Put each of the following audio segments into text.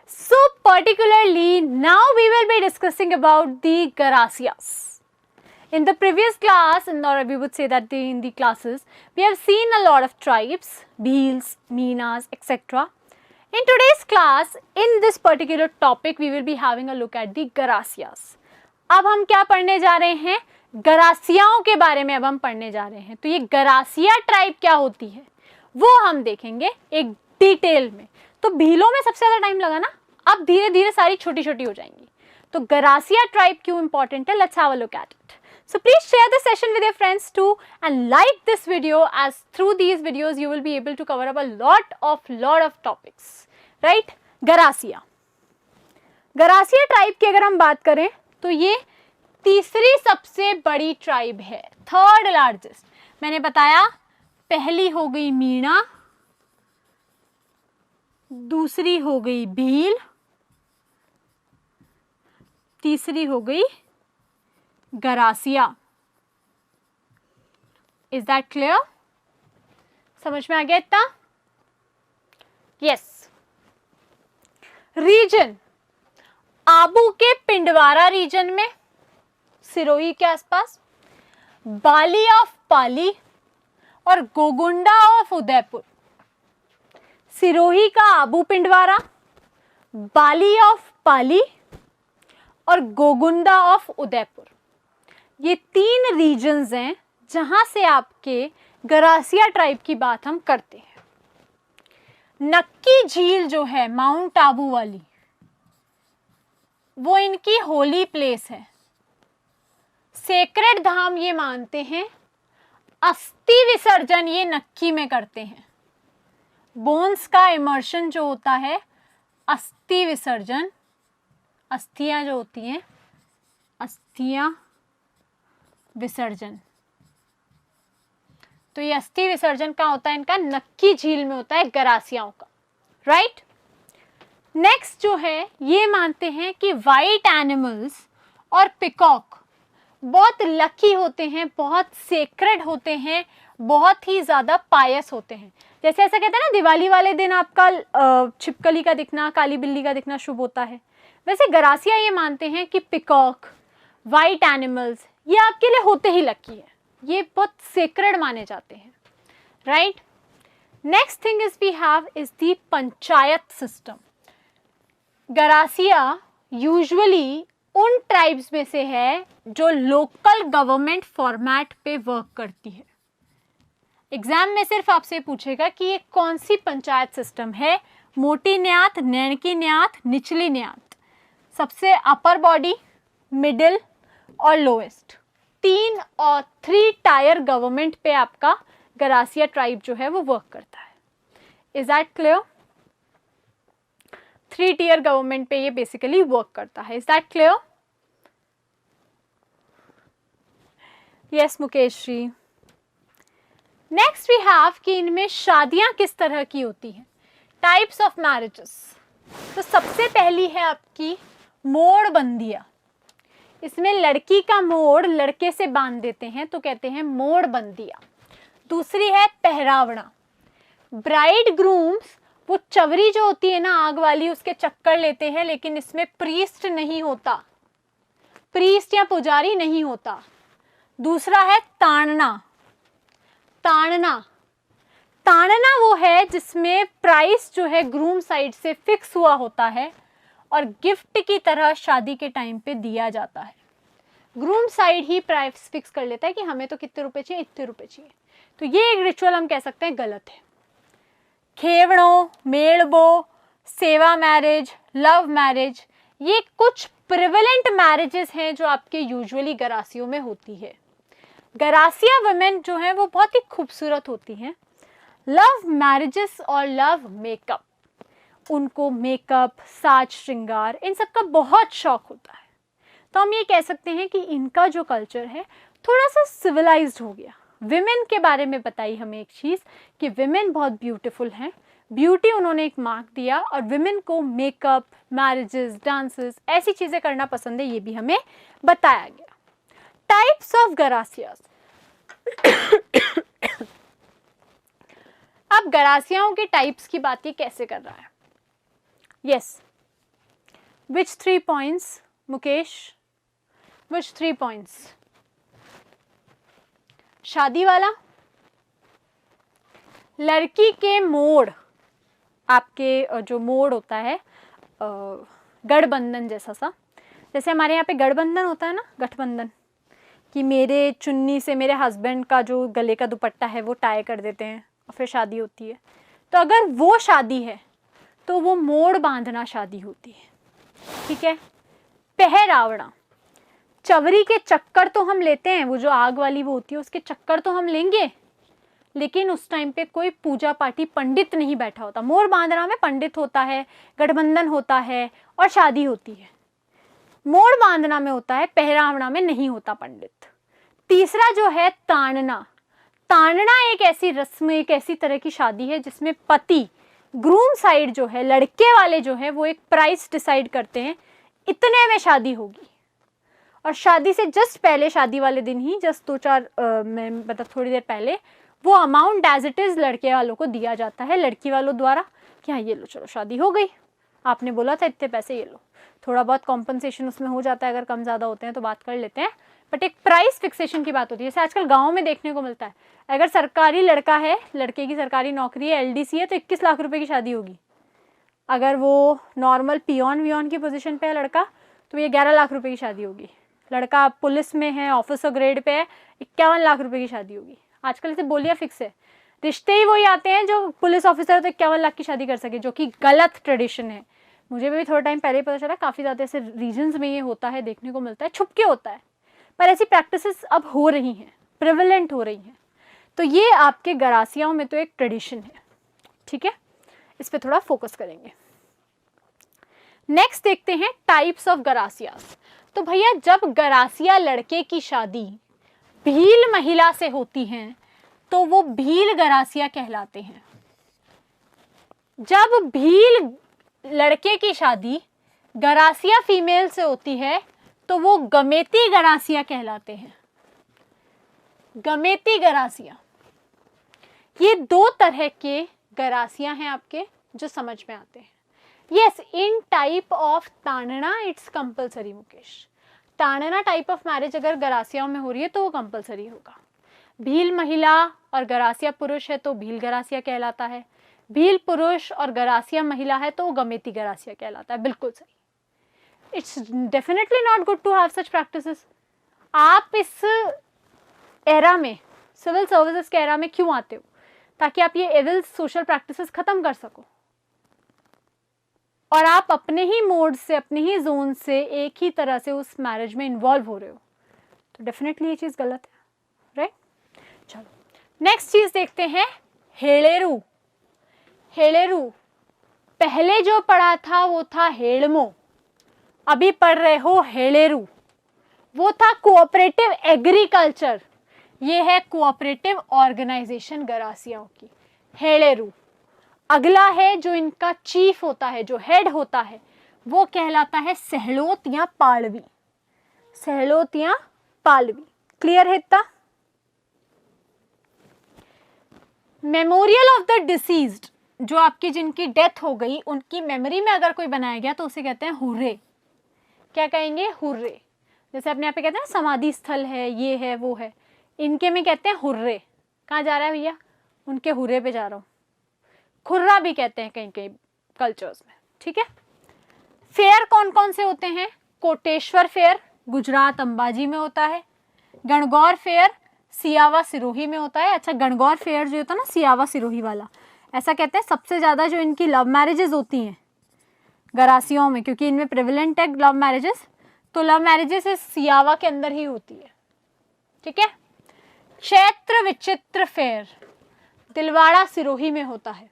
So particularly now we will be discussing about the Garacias. In the previous class, or we would say that in the classes, we have seen a lot of tribes, Bhils, Meenas, etc. In today's class, in this particular topic, we will be having a look at the Garacias. अब हम क्या पढ़ने जा रहे हैं? गरासियाओं के बारे में अब हम पढ़ने जा रहे हैं. तो ये गरासिया ट्राइब क्या होती है वो हम देखेंगे एक डिटेल में. तो भीलों में सबसे ज़्यादा टाइम लगा ना, अब धीरे धीरे सारी छोटी छोटी हो जाएंगी. तो गरासिया ट्राइब क्यों इंपॉर्टेंट है, let's have a look at it. So please share this session with your friends too and like this video, as through these videos you will be able to cover up a lot of topics, right? Garasia tribe की अगर हम बात करें तो ये तीसरी सबसे बड़ी ट्राइब है, थर्ड लार्जेस्ट. मैंने बताया पहली हो गई मीणा, दूसरी हो गई भील, तीसरी हो गई गरासिया. Is that clear? समझ में आ गया इतना? यस. रीजन आबू के पिंडवारा रीजन में, सिरोही के आसपास, बाली ऑफ पाली और गोगुंडा ऑफ उदयपुर. सिरोही का आबू पिंडवारा, बाली ऑफ पाली और गोगुंडा ऑफ उदयपुर, ये तीन रीजन्स हैं जहां से आपके गरासिया ट्राइब की बात हम करते हैं. नक्की झील जो है माउंट आबू वाली, वो इनकी होली प्लेस है, सेक्रेड धाम ये मानते हैं. अस्थि विसर्जन ये नक्की में करते हैं. बोन्स का इमर्शन जो होता है, अस्थि विसर्जन, अस्थियां जो होती हैं, अस्थियां विसर्जन. तो ये अस्थि विसर्जन का होता है इनका नक्की झील में होता है गरासियाओं का, राइट? नेक्स्ट जो है ये मानते हैं कि वाइट एनिमल्स और पिकॉक बहुत लकी होते हैं, बहुत सेक्रेड होते हैं, बहुत ही ज़्यादा पायस होते हैं. जैसे ऐसा कहते हैं ना, दिवाली वाले दिन आपका छिपकली का दिखना, काली बिल्ली का दिखना शुभ होता है, वैसे गरासिया ये मानते हैं कि पिकॉक, वाइट एनिमल्स ये आपके लिए होते ही लकी है, ये बहुत सेक्रेड माने जाते हैं, right? Next thing is we have is the panchayat system. Garasia usually उन ट्राइब्स में से है जो लोकल गवर्नमेंट फॉर्मेट पे वर्क करती है. एग्जाम में सिर्फ आपसे पूछेगा कि ये कौन सी पंचायत सिस्टम है. मोटी न्यात, नैणकी न्यात, निचली न्यात, सबसे अपर बॉडी, मिडिल और लोएस्ट, 3 और 3 टायर गवर्नमेंट पे आपका गरासिया ट्राइब जो है वो वर्क करता है. Is that clear? 3 tier government पे ये बेसिकली वर्क करता है. Is that clear? Yes Mukesh ji. Next we have कि इनमें शादियां किस तरह की होती हैं, टाइप्स ऑफ मैरिजेस. तो सबसे पहली है आपकी मोड़ बंदिया. इसमें लड़की का मोड़ लड़के से बांध देते हैं तो कहते हैं मोड़ बंदिया. दूसरी है पहरावड़ा. ब्राइड ग्रूम्स वो चवरी जो होती है ना आग वाली, उसके चक्कर लेते हैं, लेकिन इसमें प्रीस्ट नहीं होता, प्रीस्ट या पुजारी नहीं होता. दूसरा है ताड़ना. ताड़ना ताड़ना वो है जिसमें प्राइस जो है ग्रूम साइड से फिक्स हुआ होता है और गिफ्ट की तरह शादी के टाइम पे दिया जाता है. ग्रूम साइड ही प्राइस फिक्स कर लेता है कि हमें तो कितने रुपए चाहिए, इतने रुपए चाहिए. तो ये एक रिचुअल हम कह सकते हैं गलत है. खेवड़ो, मेड़बो, सेवा मैरिज, लव मैरिज, ये कुछ प्रिवेलेंट मैरिजेस हैं जो आपके यूजुअली गरासियों में होती है. गरासिया वुमेन जो है वो बहुत ही खूबसूरत होती हैं. लव मैरिजेस और लव मेकअप, उनको मेकअप, साज श्रृंगार, इन सब का बहुत शौक होता है. तो हम ये कह सकते हैं कि इनका जो कल्चर है थोड़ा सा सिविलाइज्ड हो गया. विमेन के बारे में बताई हमें एक चीज़ कि विमेन बहुत ब्यूटीफुल हैं, ब्यूटी उन्होंने एक मार्क दिया, और विमेन को मेकअप, मैरिजेस, डांसेस, ऐसी चीज़ें करना पसंद है, ये भी हमें बताया गया. Types of Garasias. अब गरासियाओं के टाइप्स की बात ये कैसे कर रहा है? यस, विच 3 पॉइंट्स मुकेश, विच 3 पॉइंट्स? शादी वाला, लड़की के मोड़, आपके जो मोड़ होता है गठबंधन जैसा सा, जैसे हमारे यहाँ पे गठबंधन होता है ना, गठबंधन, कि मेरे चुन्नी से मेरे हस्बैंड का जो गले का दुपट्टा है वो टाई कर देते हैं और फिर शादी होती है। तो अगर वो शादी है तो वो मोड़ बांधना शादी होती है, ठीक है। पहरावड़ा, चवरी के चक्कर तो हम लेते हैं, वो जो आग वाली वो होती है उसके चक्कर तो हम लेंगे, लेकिन उस टाइम पे कोई पूजा पाठी पंडित नहीं बैठा होता। मोर बांधना में पंडित होता है, गठबंधन होता है और शादी होती है। मोड़ बांधना में होता है, पहरावड़ा में नहीं होता पंडित। तीसरा जो है तानना, तानना एक ऐसी रस्म, एक ऐसी तरह की शादी है जिसमें पति, ग्रूम साइड जो है, लड़के वाले जो है, वो एक प्राइस डिसाइड करते हैं, इतने में शादी होगी। और शादी से जस्ट पहले, शादी वाले दिन ही जस्ट 2-4 मैं मतलब थोड़ी देर पहले, वो अमाउंट एज इट इज लड़के वालों को दिया जाता है लड़की वालों द्वारा कि हाँ ये लो, चलो शादी हो गई, आपने बोला था इतने पैसे, ये लो। थोड़ा बहुत कॉम्पनसेशन उसमें हो जाता है, अगर कम ज़्यादा होते हैं तो बात कर लेते हैं, बट एक प्राइस फिक्सेशन की बात होती है। जैसे आजकल गाँव में देखने को मिलता है, अगर सरकारी लड़का है, लड़के की सरकारी नौकरी है, LDC है, तो 21 लाख रुपए की शादी होगी। अगर वो नॉर्मल पियोन वियोन की पोजीशन पे है लड़का, तो ये 11 लाख रुपए की शादी होगी। लड़का पुलिस में है, ऑफिसर ग्रेड पे है, 51 लाख रुपए की शादी होगी। आजकल इसे बोलिया फिक्स है, रिश्ते ही वही आते हैं जो पुलिस ऑफिसर है तो 51 लाख की शादी कर सके, जो कि गलत ट्रेडिशन है। मुझे भी थोड़ा टाइम पहले ही पता चला, काफ़ी ज़्यादा ऐसे रीजन्स में ये होता है, देखने को मिलता है, छुपके होता है, पर ऐसी प्रैक्टिसेस अब हो रही हैं, प्रिवलेंट हो रही हैं। तो ये आपके गरासियाओं में तो एक ट्रेडिशन है, ठीक है, इस पर थोड़ा फोकस करेंगे। नेक्स्ट देखते हैं टाइप्स ऑफ गरासियास। तो भैया जब गरासिया लड़के की शादी भील महिला से होती हैं तो वो भील गरासिया कहलाते हैं। जब भील लड़के की शादी गरासिया फीमेल से होती है तो वो गमेती गरासिया कहलाते हैं। गमेती गरासिया, ये 2 तरह के गरासिया हैं आपके जो समझ में आते हैं। यस, इन टाइप ऑफ तानना इट्स कंपलसरी मुकेश। तानना टाइप ऑफ मैरिज अगर गरासियाओं में हो रही है तो वो कंपलसरी होगा। भील महिला और गरासिया पुरुष है तो भील गरासिया कहलाता है, भील पुरुष और गरासिया महिला है तो वो गमेती गरासिया कहलाता है। बिल्कुल सही। It's definitely not good to have such practices. आप इस एरा में, सिविल सर्विसेज के एरा में क्यों आते हो? ताकि आप ये एविल सोशल प्रैक्टिसेस खत्म कर सको, और आप अपने ही मोड से, अपने ही जोन से एक ही तरह से उस मैरिज में इन्वॉल्व हो रहे हो, तो डेफिनेटली ये चीज़ गलत है, राइट। चलो नेक्स्ट चीज़ देखते हैं, हेलेरू। हेलेरू पहले जो पढ़ा था वो था हेड़मो, अभी पढ़ रहे हो हेलेरू। वो था कोऑपरेटिव एग्रीकल्चर, ये है कोऑपरेटिव ऑर्गेनाइजेशन गरासियाओं की, हेलेरू। अगला है जो इनका चीफ होता है, जो हेड होता है, वो कहलाता है सहलोत या पालवी। सहलोत या पालवी, क्लियर है इतना? मेमोरियल ऑफ द डिसीज्ड, जो आपकी जिनकी डेथ हो गई उनकी मेमोरी में अगर कोई बनाया गया तो उसे कहते हैं हुर्रे। क्या कहेंगे? हुर्रे। जैसे अपने यहाँ पे कहते हैं समाधि स्थल है, ये है, वो है, इनके में कहते हैं हुर्रे। कहाँ जा रहा है भैया? उनके हुर्रे पे जा रहा हूँ। खुर्रा भी कहते हैं कहीं कहीं कल्चर्स में, ठीक है। फेयर कौन कौन से होते हैं? कोटेश्वर फेयर गुजरात अंबाजी में होता है, गणगौर फेयर सियावा सिरोही में होता है। अच्छा, गणगौर फेयर जो होता है ना, सियावा सिरोही वाला, ऐसा कहते हैं सबसे ज़्यादा जो इनकी लव मैरिजेस होती हैं गरासियों में, क्योंकि इनमें प्रिविलेंट है लव मैरिजेस, तो लव मैरिजेस इस सियावा के अंदर ही होती है, ठीक है। क्षेत्र विचित्र फेयर तिलवाड़ा सिरोही में होता है।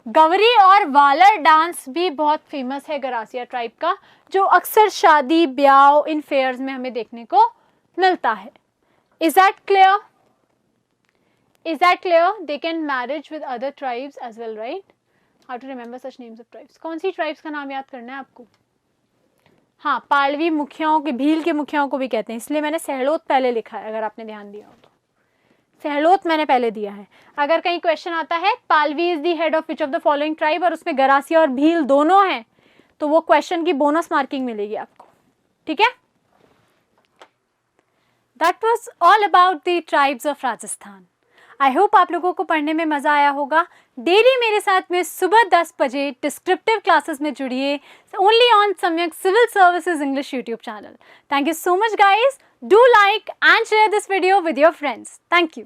गवरी और वालर डांस भी बहुत फेमस है गरासिया ट्राइब का, जो अक्सर शादी ब्याह इन फेयर्स में हमें देखने को मिलता है। Is that clear? Is that clear? They can marriage with other tribes as well, right? How to remember such names of tribes? कौन सी ट्राइब्स का नाम याद करना है आपको? हाँ, पालवी मुखियाओं के, भील के मुखियाओं को भी कहते हैं, इसलिए मैंने सहलोत पहले लिखा है, अगर आपने ध्यान दिया हो तो। सहलोत मैंने पहले दिया है। अगर कहीं क्वेश्चन आता है Palvi is the head of which of the following tribe और उसमें गरासिया और भील दोनों हैं, तो वो क्वेश्चन की बोनस मार्किंग मिलेगी आपको, ठीक है। That was all about the tribes of Rajasthan. I hope आप लोगों को पढ़ने में मज़ा आया होगा। डेली मेरे साथ में सुबह 10 बजे डिस्क्रिप्टिव क्लासेस में जुड़िए, only on Samyak civil services English YouTube channel. Thank you so much guys, do like and share this video with your friends. Thank you.